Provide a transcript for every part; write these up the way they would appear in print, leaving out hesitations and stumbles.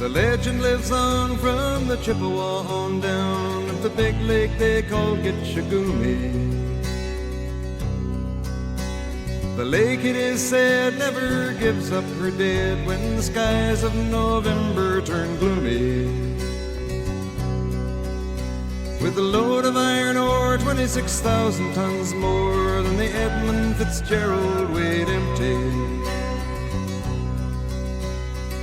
The legend lives on from the Chippewa on down of the big lake they call Gitchagumi. The lake, it is said, never gives up her dead when the skies of November turn gloomy. With a load of iron ore, 26,000 tons more than the Edmund Fitzgerald weighed empty.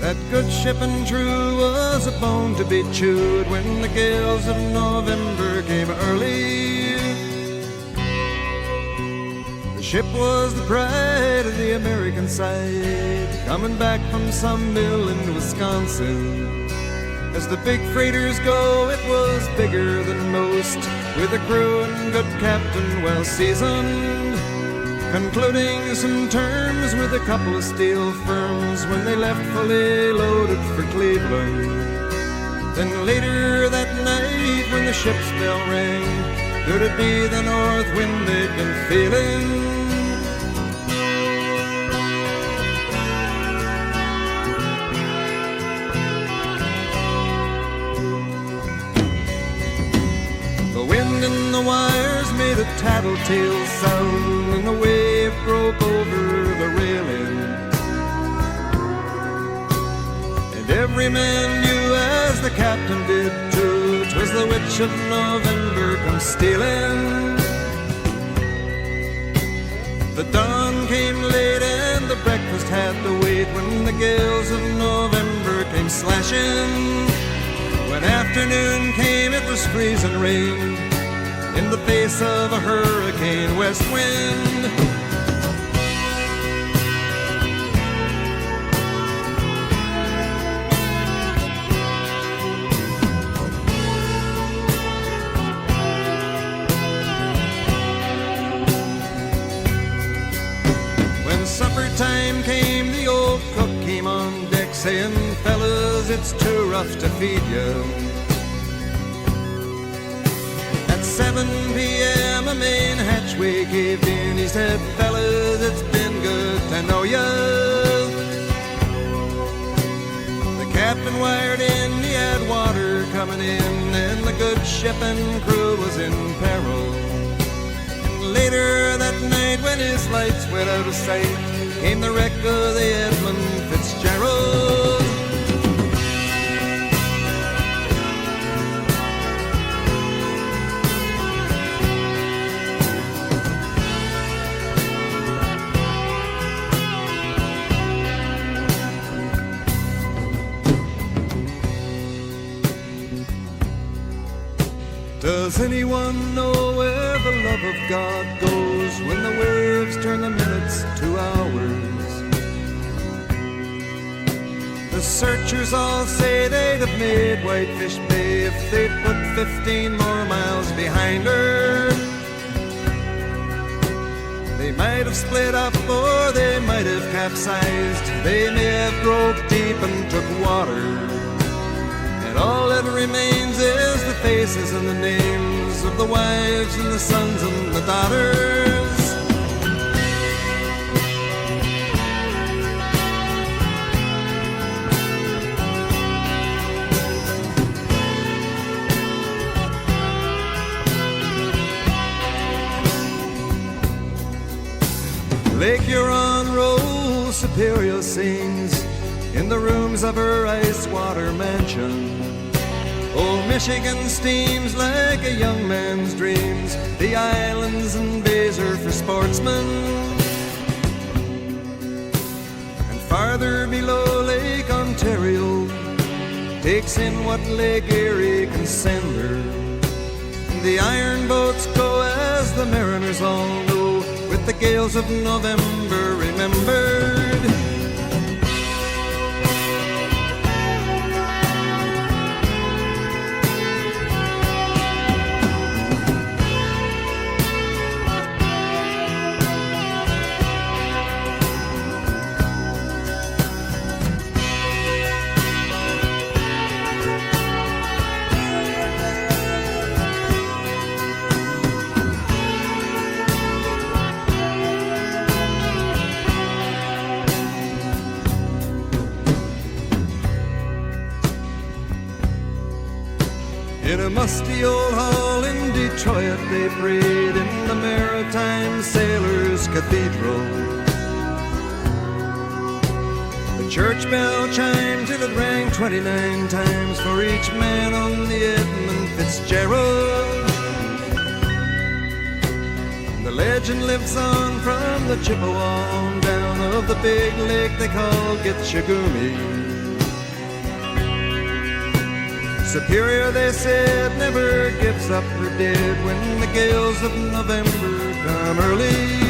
That good ship and true was a bone to be chewed when the gales of November came early. The ship was the pride of the American side, coming back from some mill in Wisconsin. As the big freighters go, it was bigger than most, with a crew and good captain well seasoned, concluding some terms with a couple of steel firms when they left fully loaded for Cleveland. Then later that night when the ship's bell rang, could it be the north wind they'd been feeling? The wind in the wires made a tattletale sound, and the wave broke over the railing. And every man knew, as the captain did too, 'twas the witch of November come stealing. The dawn came late and the breakfast had to wait when the gales of November came slashing. When afternoon came, it was freezing rain in the face of a hurricane west wind. When supper time came, the old cook came on deck saying, "Fellas, it's too rough to feed you." At 7 p.m. a main hatchway caved in. He said, "Fellas, it's been good to know ya." The captain wired in, he had water coming in, and the good ship and crew was in peril. And later that night, when his lights went out of sight, came the wreck of the Edmund Fitzgerald. Does anyone know where the love of God goes when the waves turn the minutes to hours? The searchers all say they'd have made Whitefish Bay if they'd put 15 more miles behind her. They might have split up or they might have capsized. They may have broke deep and took water. And all that remains is the faces and the names of the wives and the sons and the daughters. Lake Huron rolls, Superior sings in the rooms of her ice-water mansion. Old Michigan steams like a young man's dreams. The islands and bays are for sportsmen. And farther below, Lake Ontario takes in what Lake Erie can send her. And the iron boats go, as the mariners all know, with the gales of November remembered. In a musty old hall in Detroit they prayed in the Maritime Sailors Cathedral. The church bell chimed till it rang 29 times for each man on the Edmund Fitzgerald. The legend lives on from the Chippewa on down of the big lake they call Gitchagumi. Superior, they said, never gives up her dead when the gales of November come early.